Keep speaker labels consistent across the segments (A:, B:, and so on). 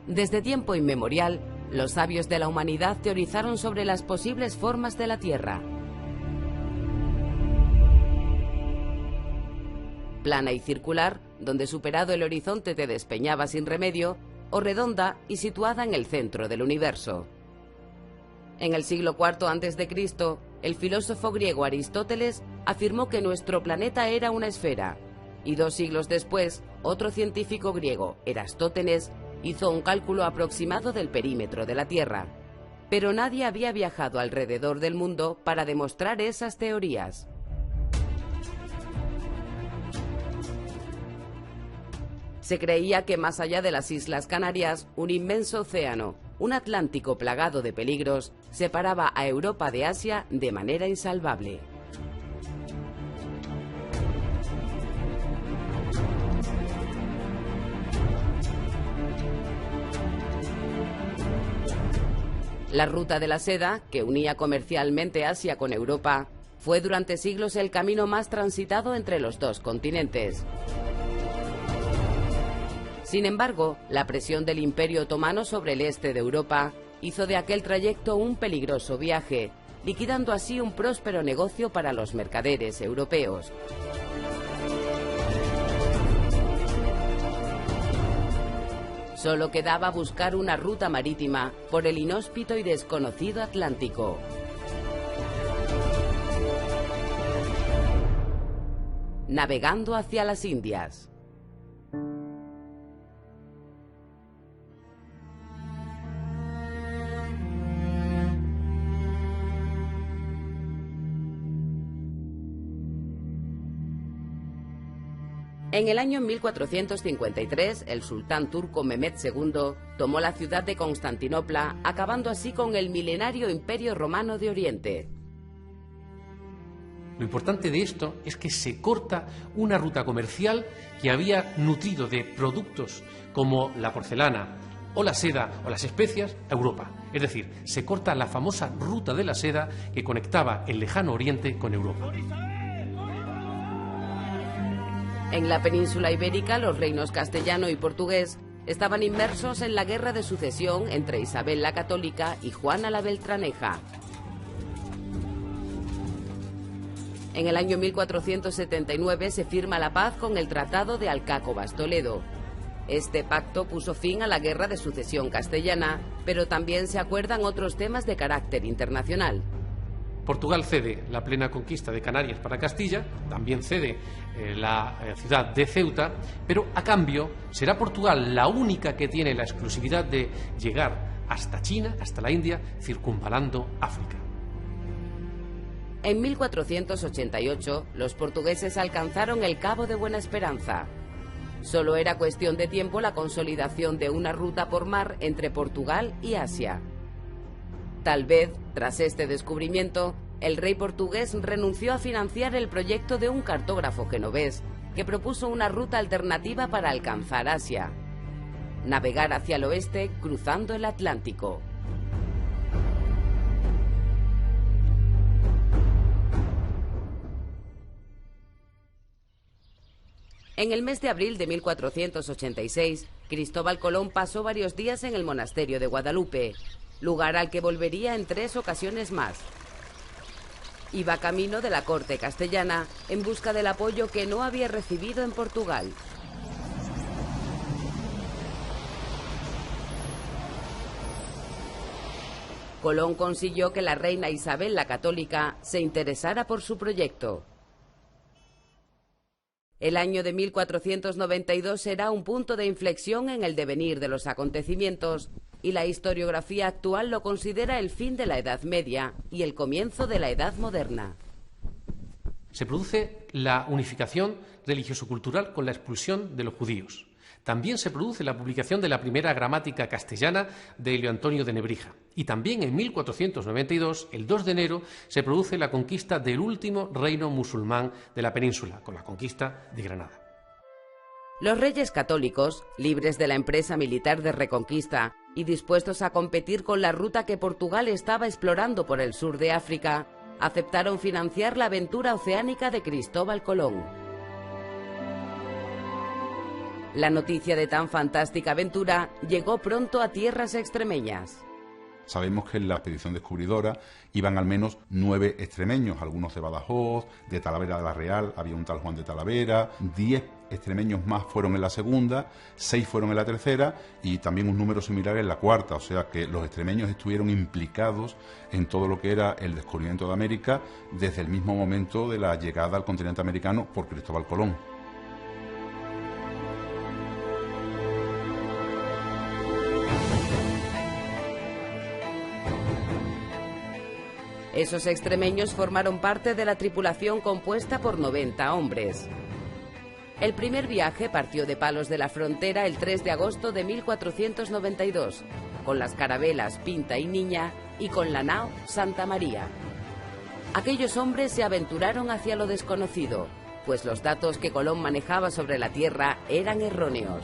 A: Desde tiempo inmemorial, los sabios de la humanidad teorizaron sobre las posibles formas de la Tierra. Plana y circular, donde superado el horizonte te despeñaba sin remedio, o redonda y situada en el centro del universo. En el siglo IV a.C., el filósofo griego Aristóteles afirmó que nuestro planeta era una esfera, y 2 siglos después, otro científico griego, Erastótenes, hizo un cálculo aproximado del perímetro de la Tierra. Pero nadie había viajado alrededor del mundo para demostrar esas teorías. Se creía que más allá de las Islas Canarias, un inmenso océano, un Atlántico plagado de peligros, separaba a Europa de Asia de manera insalvable. La ruta de la seda, que unía comercialmente Asia con Europa, fue durante siglos el camino más transitado entre los 2 continentes. Sin embargo, la presión del Imperio Otomano sobre el este de Europa hizo de aquel trayecto un peligroso viaje, liquidando así un próspero negocio para los mercaderes europeos. Solo quedaba buscar una ruta marítima por el inhóspito y desconocido Atlántico. Navegando hacia las Indias. En el año 1453, el sultán turco Mehmed II tomó la ciudad de Constantinopla, acabando así con el milenario Imperio Romano de Oriente.
B: Lo importante de esto es que se corta una ruta comercial que había nutrido de productos como la porcelana o la seda o las especias a Europa. Es decir, se corta la famosa ruta de la seda que conectaba el lejano Oriente con Europa.
A: En la península ibérica, los reinos castellano y portugués estaban inmersos en la guerra de sucesión entre Isabel la Católica y Juana la Beltraneja. En el año 1479 se firma la paz con el Tratado de Alcácovas-Toledo. Este pacto puso fin a la guerra de sucesión castellana, pero también se acuerdan otros temas de carácter internacional.
B: Portugal cede la plena conquista de Canarias para Castilla, también cede la ciudad de Ceuta, pero a cambio será Portugal la única que tiene la exclusividad de llegar hasta China, hasta la India, circunvalando África.
A: En 1488, los portugueses alcanzaron el Cabo de Buena Esperanza. Solo era cuestión de tiempo la consolidación de una ruta por mar entre Portugal y Asia. Tal vez, tras este descubrimiento, el rey portugués renunció a financiar el proyecto de un cartógrafo genovés que propuso una ruta alternativa para alcanzar Asia: navegar hacia el oeste cruzando el Atlántico. En el mes de abril de 1486, Cristóbal Colón pasó varios días en el monasterio de Guadalupe, lugar al que volvería en 3 ocasiones más. Iba camino de la corte castellana en busca del apoyo que no había recibido en Portugal. Colón consiguió que la reina Isabel la Católica se interesara por su proyecto. El año de 1492 será un punto de inflexión en el devenir de los acontecimientos, y la historiografía actual lo considera el fin de la Edad Media y el comienzo de la Edad Moderna.
B: Se produce la unificación religioso-cultural con la expulsión de los judíos. También se produce la publicación de la primera gramática castellana de Elio Antonio de Nebrija. Y también en 1492, el 2 de enero, se produce la conquista del último reino musulmán de la península, con la conquista de Granada.
A: Los reyes católicos, libres de la empresa militar de reconquista y dispuestos a competir con la ruta que Portugal estaba explorando por el sur de África, aceptaron financiar la aventura oceánica de Cristóbal Colón. La noticia de tan fantástica aventura llegó pronto a tierras extremeñas.
C: Sabemos que en la expedición descubridora iban al menos 9 extremeños, algunos de Badajoz, de Talavera de la Real, había un tal Juan de Talavera, 10 extremeños más fueron en la segunda, 6 fueron en la tercera y también un número similar en la cuarta, o sea que los extremeños estuvieron implicados en todo lo que era el descubrimiento de América desde el mismo momento de la llegada al continente americano por Cristóbal Colón.
A: Esos extremeños formaron parte de la tripulación compuesta por 90 hombres. El primer viaje partió de Palos de la Frontera el 3 de agosto de 1492, con las carabelas Pinta y Niña y con la nao Santa María. Aquellos hombres se aventuraron hacia lo desconocido, pues los datos que Colón manejaba sobre la Tierra eran erróneos.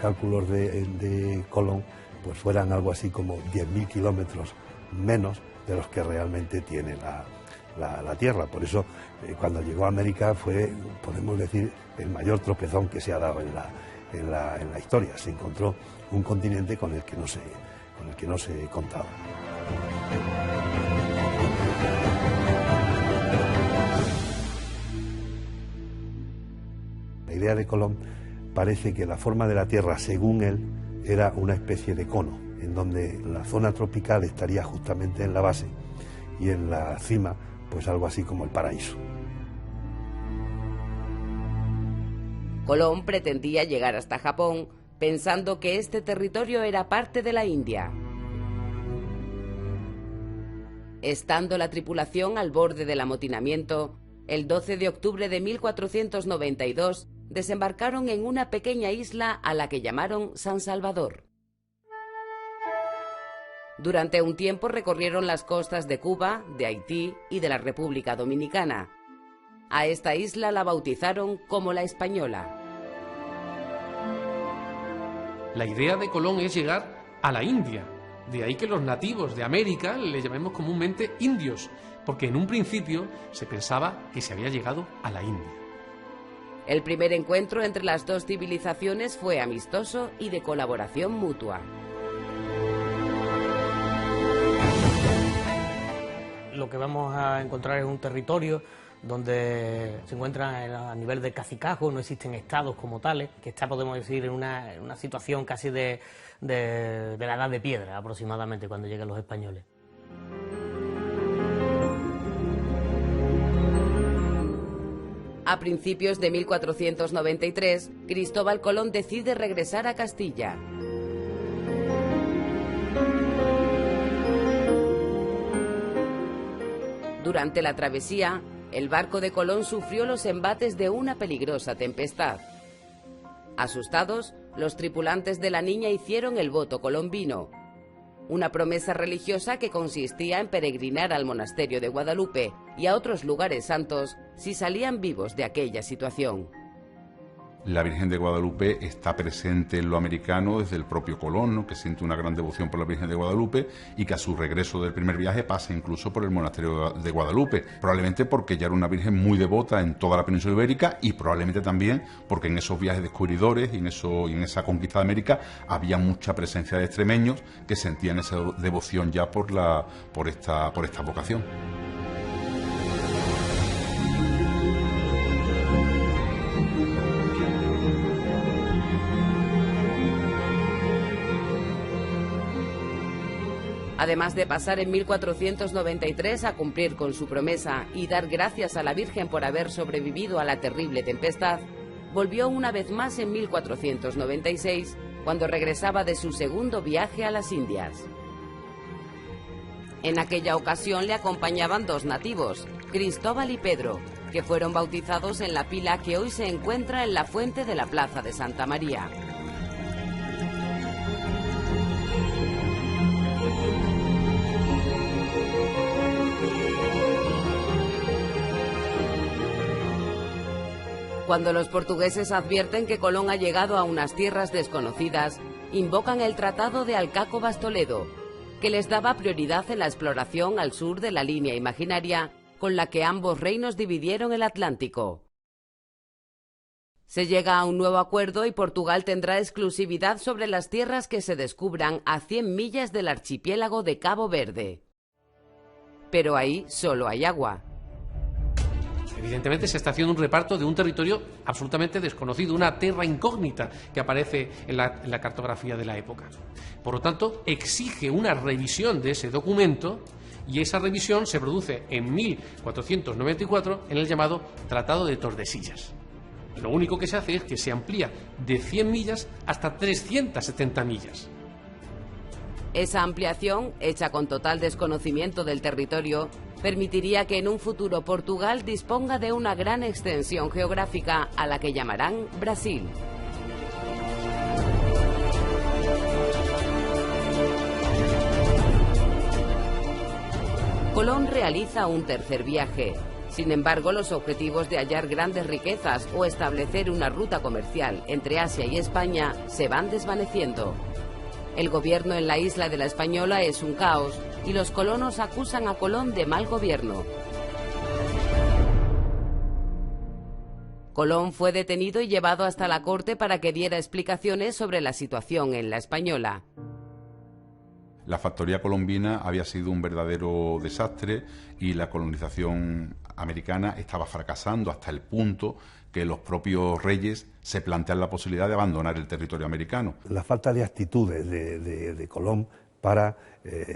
D: Cálculos de Colón pues fueran algo así como 10.000 kilómetros menos de los que realmente tiene la Tierra. Por eso cuando llegó a América fue, podemos decir, el mayor tropezón que se ha dado en la historia. Se encontró un continente con el que no se contaba. La idea de Colón parece que la forma de la Tierra, según él, era una especie de cono, en donde la zona tropical estaría justamente en la base y en la cima, pues algo así como el paraíso.
A: Colón pretendía llegar hasta Japón, pensando que este territorio era parte de la India. Estando la tripulación al borde del amotinamiento, el 12 de octubre de 1492, desembarcaron en una pequeña isla a la que llamaron San Salvador. Durante un tiempo recorrieron las costas de Cuba, de Haití y de la República Dominicana. A esta isla la bautizaron como la Española.
B: La idea de Colón es llegar a la India. De ahí que los nativos de América le llamemos comúnmente indios, porque en un principio se pensaba que se había llegado a la India.
A: El primer encuentro entre las dos civilizaciones fue amistoso y de colaboración mutua.
E: Lo que vamos a encontrar es un territorio donde se encuentra a nivel de cacicazgo, no existen estados como tales, que está, podemos decir, en una situación casi de la edad de piedra aproximadamente cuando llegan los españoles.
A: A principios de 1493, Cristóbal Colón decide regresar a Castilla. Durante la travesía, el barco de Colón sufrió los embates de una peligrosa tempestad. Asustados, los tripulantes de la Niña hicieron el voto colombino, una promesa religiosa que consistía en peregrinar al monasterio de Guadalupe y a otros lugares santos si salían vivos de aquella situación.
C: La Virgen de Guadalupe está presente en lo americano desde el propio Colón, ¿no?, que siente una gran devoción por la Virgen de Guadalupe y que a su regreso del primer viaje pasa incluso por el monasterio de Guadalupe, probablemente porque ya era una Virgen muy devota en toda la península ibérica y probablemente también porque en esos viajes descubridores y en esa conquista de América había mucha presencia de extremeños que sentían esa devoción ya por esta vocación.
A: Además de pasar en 1493 a cumplir con su promesa y dar gracias a la Virgen por haber sobrevivido a la terrible tempestad, volvió una vez más en 1496, cuando regresaba de su segundo viaje a las Indias. En aquella ocasión le acompañaban dos nativos, Cristóbal y Pedro, que fueron bautizados en la pila que hoy se encuentra en la fuente de la Plaza de Santa María. Cuando los portugueses advierten que Colón ha llegado a unas tierras desconocidas, invocan el Tratado de Alcácobas Toledo, que les daba prioridad en la exploración al sur de la línea imaginaria con la que ambos reinos dividieron el Atlántico. Se llega a un nuevo acuerdo y Portugal tendrá exclusividad sobre las tierras que se descubran a 100 millas del archipiélago de Cabo Verde. Pero ahí solo hay agua.
B: Evidentemente se está haciendo un reparto de un territorio absolutamente desconocido, una terra incógnita que aparece en la cartografía de la época. Por lo tanto, exige una revisión de ese documento y esa revisión se produce en 1494 en el llamado Tratado de Tordesillas. Lo único que se hace es que se amplía de 100 millas hasta 370 millas.
A: Esa ampliación, hecha con total desconocimiento del territorio, permitiría que en un futuro Portugal disponga de una gran extensión geográfica a la que llamarán Brasil. Colón realiza un tercer viaje. Sin embargo, los objetivos de hallar grandes riquezas o establecer una ruta comercial entre Asia y España se van desvaneciendo. El gobierno en la isla de la Española es un caos y los colonos acusan a Colón de mal gobierno. Colón fue detenido y llevado hasta la corte para que diera explicaciones sobre la situación en la Española.
C: La factoría colombina había sido un verdadero desastre y la colonización americana estaba fracasando hasta el punto que los propios reyes se plantean la posibilidad de abandonar el territorio americano.
D: La falta de actitudes de Colón para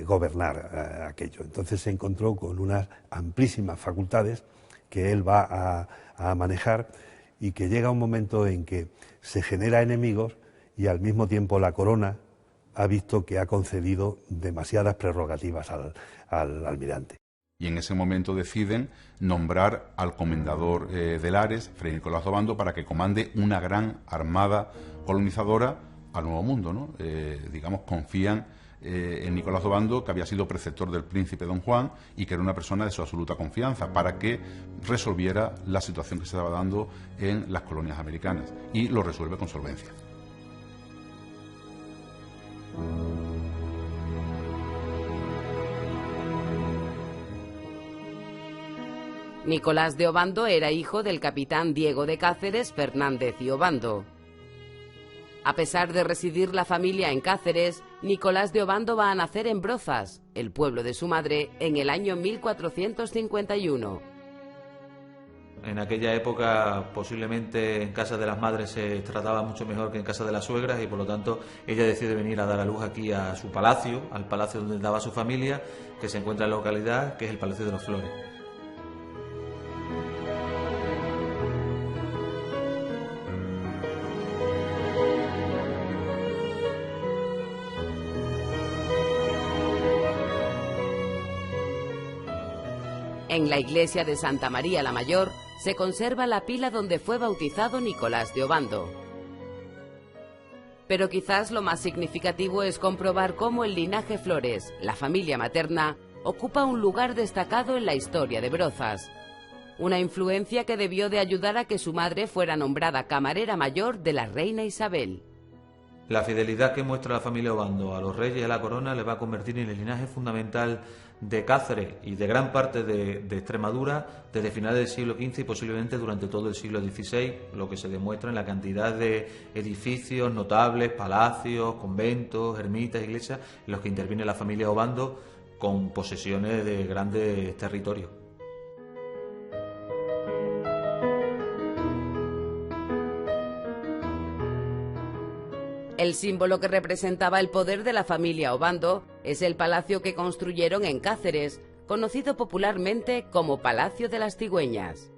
D: gobernar aquello. Entonces se encontró con unas amplísimas facultades que él va a manejar y que llega un momento en que se genera enemigos y al mismo tiempo la corona ha visto que ha concedido demasiadas prerrogativas al almirante.
C: Y en ese momento deciden nombrar al comendador de Lares, Fray Nicolás de Obando, para que comande una gran armada colonizadora al Nuevo Mundo, ¿no? Digamos, confían en Nicolás de Obando, que había sido preceptor del príncipe Don Juan y que era una persona de su absoluta confianza, para que resolviera la situación que se estaba dando en las colonias americanas. Y lo resuelve con solvencia.
A: Nicolás de Obando era hijo del capitán Diego de Cáceres, Fernández y Obando. A pesar de residir la familia en Cáceres, Nicolás de Obando va a nacer en Brozas, el pueblo de su madre, en el año 1451.
F: En aquella época posiblemente en casa de las madres se trataba mucho mejor que en casa de las suegras y por lo tanto ella decide venir a dar a luz aquí a su palacio, al palacio donde estaba su familia, que se encuentra en la localidad, que es el Palacio de los Flores.
A: En la iglesia de Santa María la Mayor se conserva la pila donde fue bautizado Nicolás de Obando. Pero quizás lo más significativo es comprobar cómo el linaje Flores, la familia materna, ocupa un lugar destacado en la historia de Brozas. Una influencia que debió de ayudar a que su madre fuera nombrada camarera mayor de la reina Isabel.
F: La fidelidad que muestra la familia Obando a los reyes y a la corona le va a convertir en el linaje fundamental de Cáceres y de gran parte de Extremadura desde finales del siglo XV y posiblemente durante todo el siglo XVI, lo que se demuestra en la cantidad de edificios notables, palacios, conventos, ermitas, iglesias, en los que interviene la familia Obando con posesiones de grandes territorios.
A: El símbolo que representaba el poder de la familia Obando es el palacio que construyeron en Cáceres, conocido popularmente como Palacio de las Cigüeñas.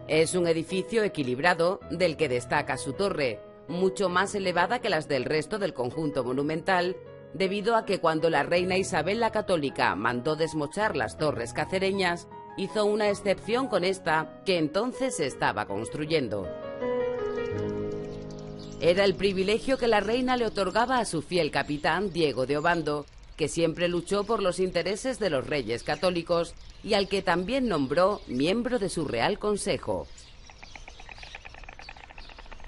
A: Es un edificio equilibrado del que destaca su torre, mucho más elevada que las del resto del conjunto monumental, debido a que cuando la reina Isabel la Católica mandó desmochar las torres cacereñas, hizo una excepción con esta que entonces se estaba construyendo. Era el privilegio que la reina le otorgaba a su fiel capitán Diego de Obando, que siempre luchó por los intereses de los reyes católicos y al que también nombró miembro de su Real Consejo.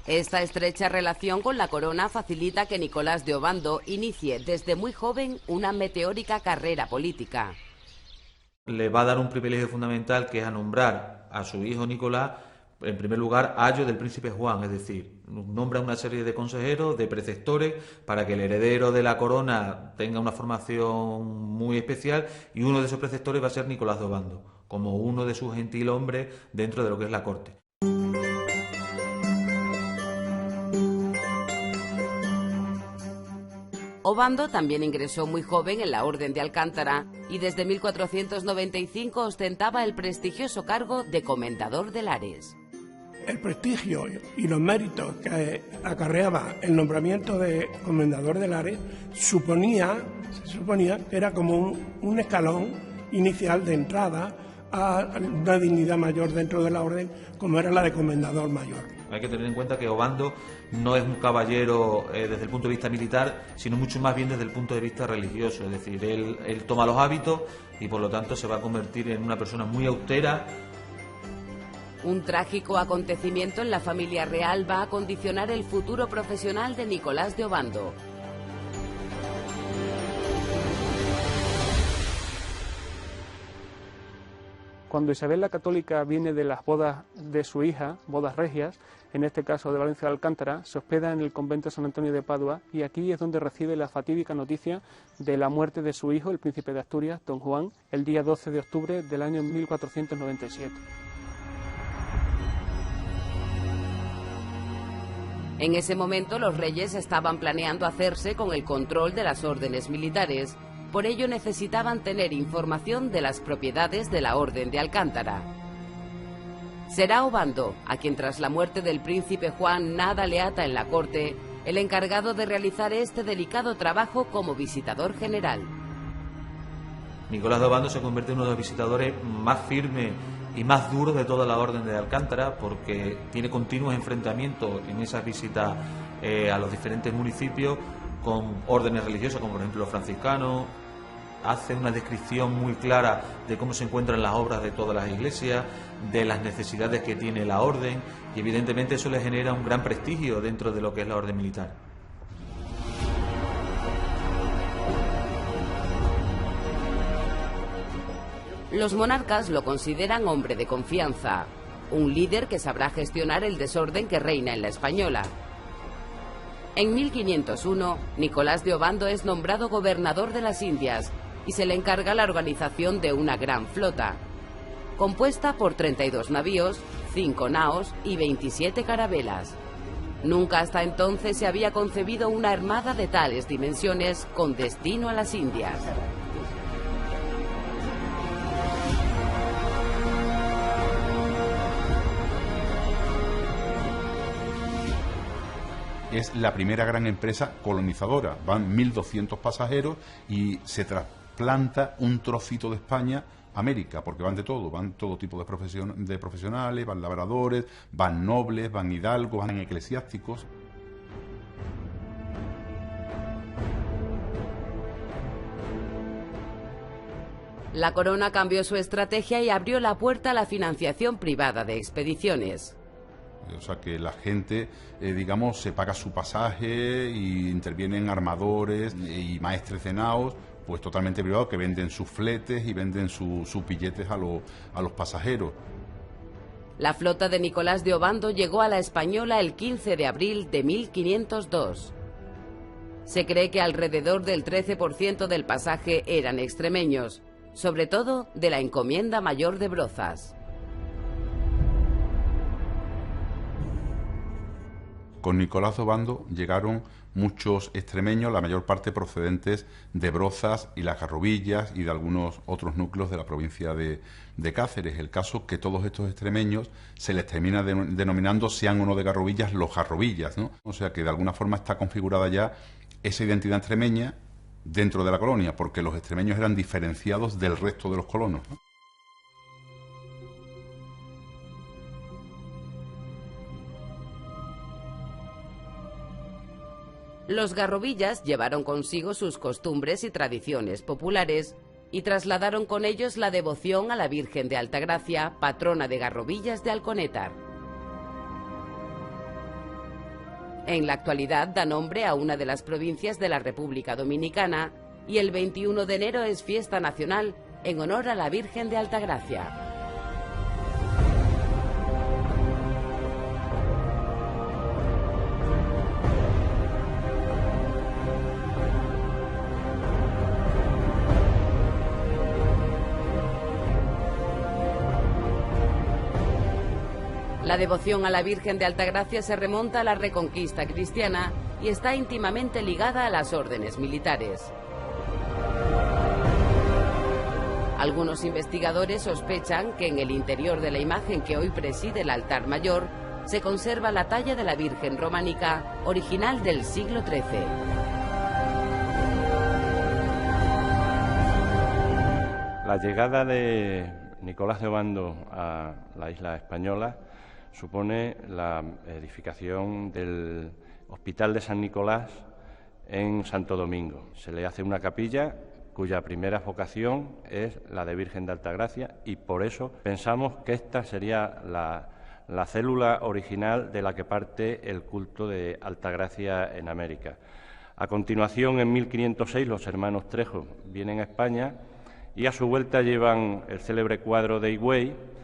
A: Esta estrecha relación con la corona facilita que Nicolás de Obando inicie desde muy joven una meteórica carrera política.
F: Le va a dar un privilegio fundamental, que es a nombrar a su hijo Nicolás, en primer lugar, ayo del príncipe Juan, es decir, nombra una serie de consejeros, de preceptores, para que el heredero de la corona tenga una formación muy especial, y uno de esos preceptores va a ser Nicolás de Obando, como uno de sus gentilhombres dentro de lo que es la corte.
A: Obando también ingresó muy joven en la Orden de Alcántara y desde 1495 ostentaba el prestigioso cargo de comendador de Lares.
G: El prestigio y los méritos que acarreaba el nombramiento de comendador de Lares se suponía que era como un escalón inicial de entrada a una dignidad mayor dentro de la orden, como era la de comendador mayor.
F: Hay que tener en cuenta que Obando no es un caballero desde el punto de vista militar, sino mucho más bien desde el punto de vista religioso. Es decir, él toma los hábitos y por lo tanto se va a convertir en una persona muy austera.
A: Un trágico acontecimiento en la familia real va a condicionar el futuro profesional de Nicolás de Obando.
H: Cuando Isabel la Católica viene de las bodas de su hija, bodas regias, en este caso de Valencia de Alcántara, se hospeda en el convento de San Antonio de Padua y aquí es donde recibe la fatídica noticia de la muerte de su hijo, el príncipe de Asturias, don Juan, el día 12 de octubre del año 1497.
A: En ese momento los reyes estaban planeando hacerse con el control de las órdenes militares. Por ello necesitaban tener información de las propiedades de la Orden de Alcántara. Será Obando, a quien tras la muerte del príncipe Juan nada le ata en la corte, el encargado de realizar este delicado trabajo como visitador general.
F: Nicolás de Obando se convierte en uno de los visitadores más firmes y más duros de toda la Orden de Alcántara, porque tiene continuos enfrentamientos en esas visitas a los diferentes municipios con órdenes religiosas, como por ejemplo los franciscanos. Hace una descripción muy clara de cómo se encuentran las obras de todas las iglesias, de las necesidades que tiene la orden, y evidentemente eso le genera un gran prestigio dentro de lo que es la orden militar.
A: Los monarcas lo consideran hombre de confianza, un líder que sabrá gestionar el desorden que reina en la Española. En 1501, Nicolás de Obando es nombrado gobernador de las Indias y se le encarga la organización de una gran flota, compuesta por 32 navíos, 5 naos y 27 carabelas. Nunca hasta entonces se había concebido una armada de tales dimensiones con destino a las Indias.
C: Es la primera gran empresa colonizadora. Van 1.200 pasajeros y se trasplanta un trocito de España a América, porque van de todo, van todo tipo de profesionales, van labradores, van nobles, van hidalgos, van eclesiásticos.
A: La corona cambió su estrategia y abrió la puerta a la financiación privada de expediciones.
C: O sea que la gente, digamos, se paga su pasaje y intervienen armadores y maestres de naos, pues totalmente privados, que venden sus fletes y venden sus billetes a los pasajeros.
A: La flota de Nicolás de Obando llegó a la Española el 15 de abril de 1502. Se cree que alrededor del 13% del pasaje eran extremeños, sobre todo de la Encomienda Mayor de Brozas.
C: Con Nicolás de Obando llegaron muchos extremeños, la mayor parte procedentes de Brozas y las Garrobillas y de algunos otros núcleos de la provincia de Cáceres. El caso que todos estos extremeños se les termina denominando, sean o no de Garrobillas, los Garrobillas, ¿no? O sea que de alguna forma está configurada ya esa identidad extremeña dentro de la colonia, porque los extremeños eran diferenciados del resto de los colonos, ¿no?
A: Los Garrobillas llevaron consigo sus costumbres y tradiciones populares y trasladaron con ellos la devoción a la Virgen de Altagracia, patrona de Garrobillas de Alconétar. En la actualidad da nombre a una de las provincias de la República Dominicana y el 21 de enero es fiesta nacional en honor a la Virgen de Altagracia. La devoción a la Virgen de Altagracia se remonta a la Reconquista cristiana y está íntimamente ligada a las órdenes militares. Algunos investigadores sospechan que en el interior de la imagen que hoy preside el altar mayor se conserva la talla de la Virgen románica original del siglo XIII.
I: La llegada de Nicolás de Obando a la isla española supone la edificación del Hospital de San Nicolás en Santo Domingo. Se le hace una capilla cuya primera vocación es la de Virgen de Altagracia y por eso pensamos que esta sería la célula original de la que parte el culto de Altagracia en América. A continuación, en 1506, los hermanos Trejo vienen a España y a su vuelta llevan el célebre cuadro de Higüey,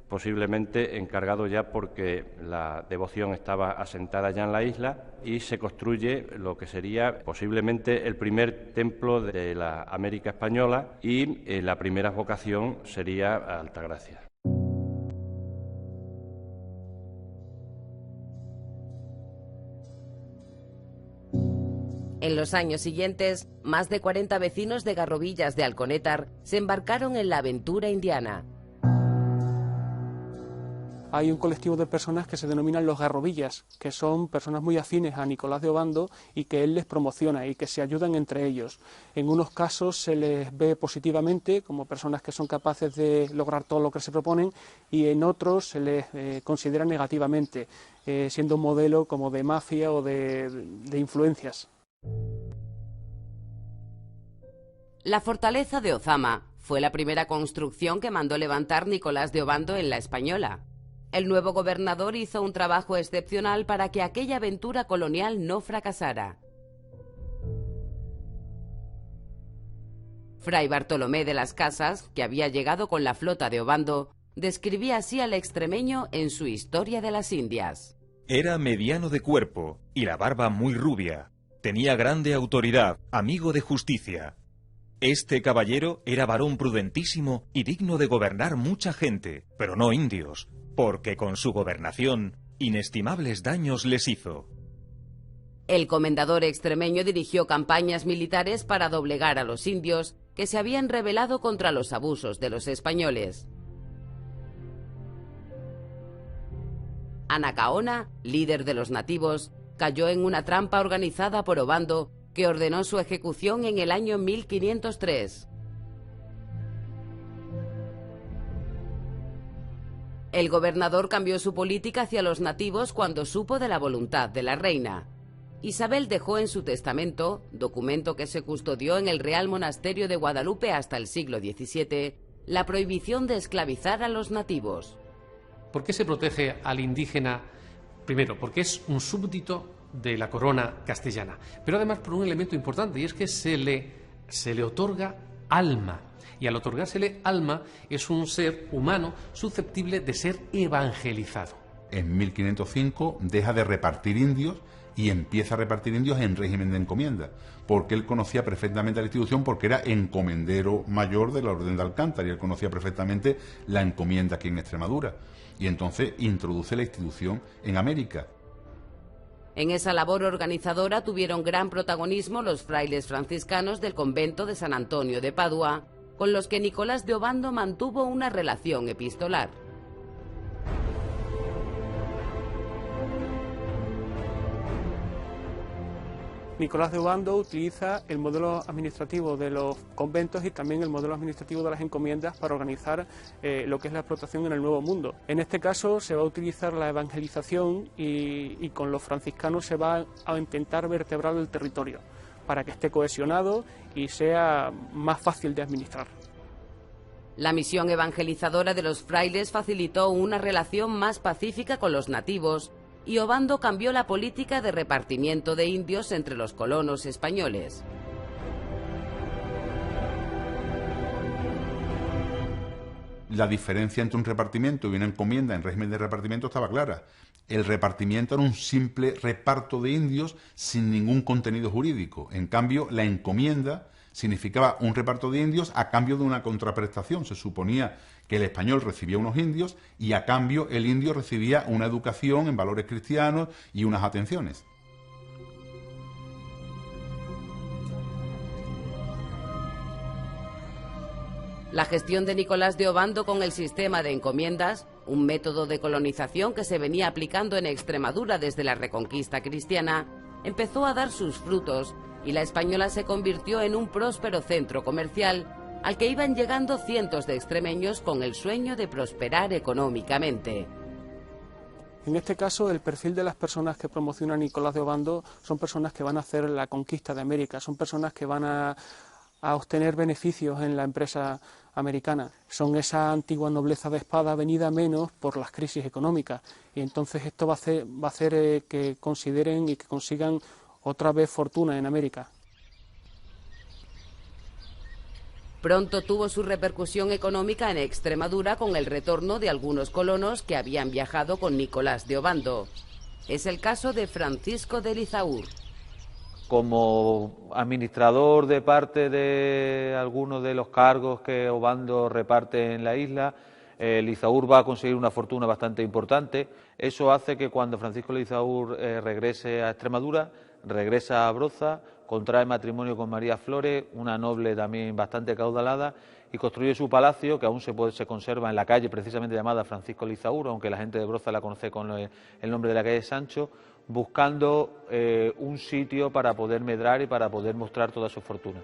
I: posiblemente encargado ya porque la devoción estaba asentada ya en la isla y se construye lo que sería posiblemente el primer templo de la América española y la primera vocación sería Altagracia.
A: En los años siguientes, más de 40 vecinos de Garrovillas de Alconétar se embarcaron en la aventura indiana.
H: Hay un colectivo de personas que se denominan los Garrovillas, que son personas muy afines a Nicolás de Obando y que él les promociona y que se ayudan entre ellos. En unos casos se les ve positivamente como personas que son capaces de lograr todo lo que se proponen y en otros se les considera negativamente, siendo un modelo como de mafia o de influencias.
A: La fortaleza de Ozama fue la primera construcción que mandó levantar Nicolás de Obando en la Española. El nuevo gobernador hizo un trabajo excepcional para que aquella aventura colonial no fracasara. Fray Bartolomé de las Casas, que había llegado con la flota de Obando, describía así al extremeño en su Historia de las Indias.
J: Era mediano de cuerpo y la barba muy rubia. Tenía grande autoridad, amigo de justicia. Este caballero era varón prudentísimo y digno de gobernar mucha gente, pero no indios, porque con su gobernación inestimables daños les hizo.
A: El comendador extremeño dirigió campañas militares para doblegar a los indios que se habían rebelado contra los abusos de los españoles. Anacaona, líder de los nativos, cayó en una trampa organizada por Obando que ordenó su ejecución en el año 1503. El gobernador cambió su política hacia los nativos cuando supo de la voluntad de la reina. Isabel dejó en su testamento, documento que se custodió en el Real Monasterio de Guadalupe hasta el siglo XVII, la prohibición de esclavizar a los nativos.
B: ¿Por qué se protege al indígena? Primero, porque es un súbdito de la corona castellana, pero además por un elemento importante, y es que se le otorga alma. Y al otorgársele alma es un ser humano susceptible de ser evangelizado.
C: En 1505 deja de repartir indios y empieza a repartir indios en régimen de encomienda, porque él conocía perfectamente la institución, porque era encomendero mayor de la Orden de Alcántara y él conocía perfectamente la encomienda aquí en Extremadura. Y entonces introduce la institución en América.
A: En esa labor organizadora tuvieron gran protagonismo los frailes franciscanos del convento de San Antonio de Padua, con los que Nicolás de Obando mantuvo una relación epistolar.
H: Nicolás de Obando utiliza el modelo administrativo de los conventos y también el modelo administrativo de las encomiendas para organizar lo que es la explotación en el Nuevo Mundo. En este caso se va a utilizar la evangelización y con los franciscanos se va a intentar vertebrar el territorio para que esté cohesionado y sea más fácil de administrar.
A: La misión evangelizadora de los frailes facilitó una relación más pacífica con los nativos y Obando cambió la política de repartimiento de indios entre los colonos españoles.
C: La diferencia entre un repartimiento y una encomienda en régimen de repartimiento estaba clara. El repartimiento era un simple reparto de indios sin ningún contenido jurídico. En cambio, la encomienda significaba un reparto de indios a cambio de una contraprestación. Se suponía que el español recibía unos indios y a cambio el indio recibía una educación en valores cristianos y unas atenciones.
A: La gestión de Nicolás de Obando con el sistema de encomiendas, un método de colonización que se venía aplicando en Extremadura desde la Reconquista cristiana, empezó a dar sus frutos y la Española se convirtió en un próspero centro comercial al que iban llegando cientos de extremeños con el sueño de prosperar económicamente.
H: En este caso, el perfil de las personas que promociona Nicolás de Obando son personas que van a hacer la conquista de América, son personas que van a obtener beneficios en la empresa americana. Son esa antigua nobleza de espada venida menos por las crisis económicas. Y entonces esto va a hacer que consideren y que consigan otra vez fortuna en América.
A: Pronto tuvo su repercusión económica en Extremadura con el retorno de algunos colonos que habían viajado con Nicolás de Obando. Es el caso de Francisco de Lizaur.
F: Como administrador de parte de algunos de los cargos que Obando reparte en la isla, Lizaur va a conseguir una fortuna bastante importante. Eso hace que cuando Francisco Lizaur regrese a Extremadura, regresa a Broza, contrae matrimonio con María Flores, una noble también bastante caudalada, y construye su palacio, que aún se conserva en la calle precisamente llamada Francisco Lizaur, aunque la gente de Broza la conoce con el nombre de la calle Sancho, buscando un sitio para poder medrar y para poder mostrar toda su fortuna.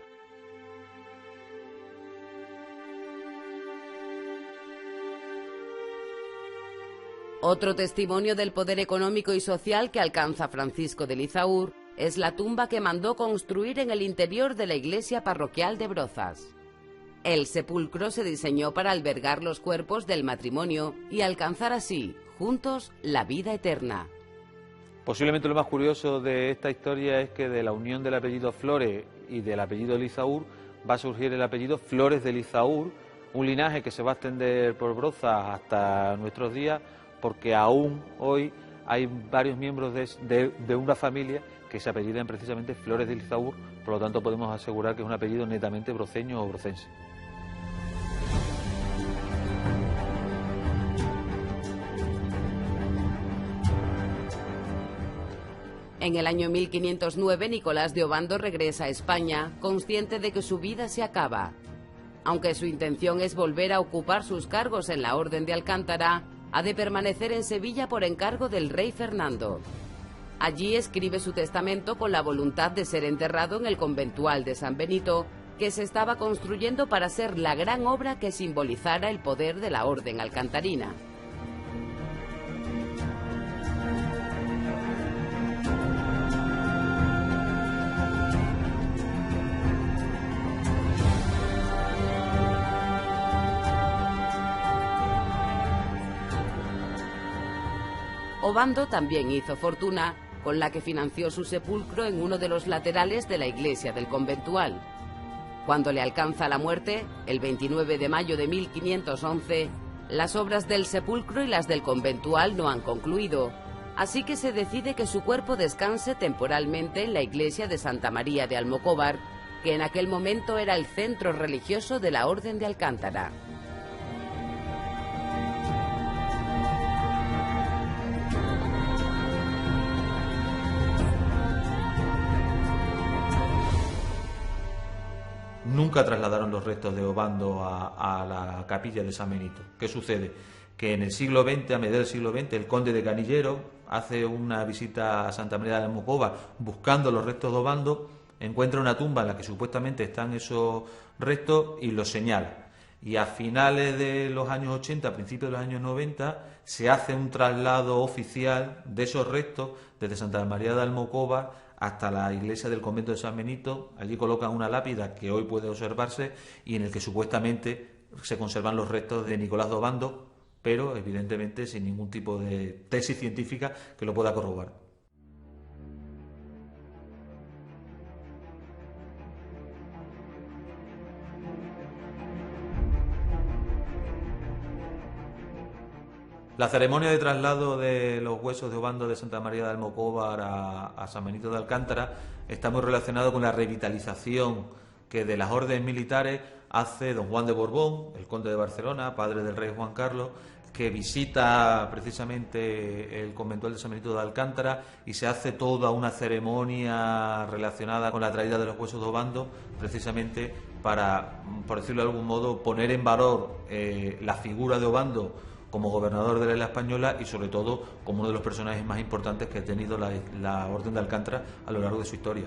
A: Otro testimonio del poder económico y social que alcanza Francisco de Lizaur es la tumba que mandó construir en el interior de la iglesia parroquial de Brozas. El sepulcro se diseñó para albergar los cuerpos del matrimonio y alcanzar así, juntos, la vida eterna.
F: Posiblemente lo más curioso de esta historia es que de la unión del apellido Flores y del apellido Lizaur va a surgir el apellido Flores de Lizaur, un linaje que se va a extender por Brozas hasta nuestros días, porque aún hoy hay varios miembros de una familia que se apellidan precisamente Flores de Lizaur, por lo tanto podemos asegurar que es un apellido netamente broceño o brocense.
A: En el año 1509, Nicolás de Obando regresa a España, consciente de que su vida se acaba. Aunque su intención es volver a ocupar sus cargos en la Orden de Alcántara, ha de permanecer en Sevilla por encargo del rey Fernando. Allí escribe su testamento con la voluntad de ser enterrado en el conventual de San Benito, que se estaba construyendo para ser la gran obra que simbolizara el poder de la Orden alcantarina. Obando también hizo fortuna, con la que financió su sepulcro en uno de los laterales de la iglesia del conventual. Cuando le alcanza la muerte, el 29 de mayo de 1511, las obras del sepulcro y las del conventual no han concluido, así que se decide que su cuerpo descanse temporalmente en la iglesia de Santa María de Almocóvar, que en aquel momento era el centro religioso de la Orden de Alcántara.
F: Nunca trasladaron los restos de Obando a la capilla de San Benito. ¿Qué sucede? Que en el siglo XX, a mediados del siglo XX, el conde de Canillero hace una visita a Santa María de Almocóvar buscando los restos de Obando, encuentra una tumba en la que supuestamente están esos restos y los señala. Y a finales de los años 80, a principios de los años 90, se hace un traslado oficial de esos restos desde Santa María de Almocóvar hasta la iglesia del convento de San Benito. Allí colocan una lápida que hoy puede observarse y en el que supuestamente se conservan los restos de Nicolás de Obando, pero evidentemente sin ningún tipo de tesis científica que lo pueda corroborar. La ceremonia de traslado de los huesos de Obando de Santa María de Almocóvar a San Benito de Alcántara está muy relacionado con la revitalización que de las órdenes militares hace don Juan de Borbón, el conde de Barcelona, padre del rey Juan Carlos, que visita precisamente el conventual de San Benito de Alcántara y se hace toda una ceremonia relacionada con la traída de los huesos de Obando, precisamente para, por decirlo de algún modo, poner en valor la figura de Obando como gobernador de la isla española y sobre todo como uno de los personajes más importantes que ha tenido la Orden de Alcántara a lo largo de su historia.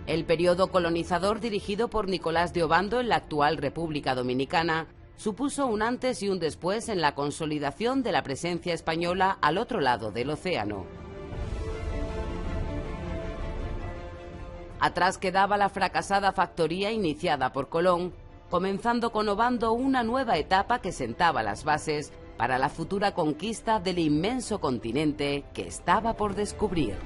A: El periodo colonizador dirigido por Nicolás de Obando en la actual República Dominicana supuso un antes y un después en la consolidación de la presencia española al otro lado del océano. Atrás quedaba la fracasada factoría iniciada por Colón, comenzando con Obando una nueva etapa que sentaba las bases para la futura conquista del inmenso continente que estaba por descubrir.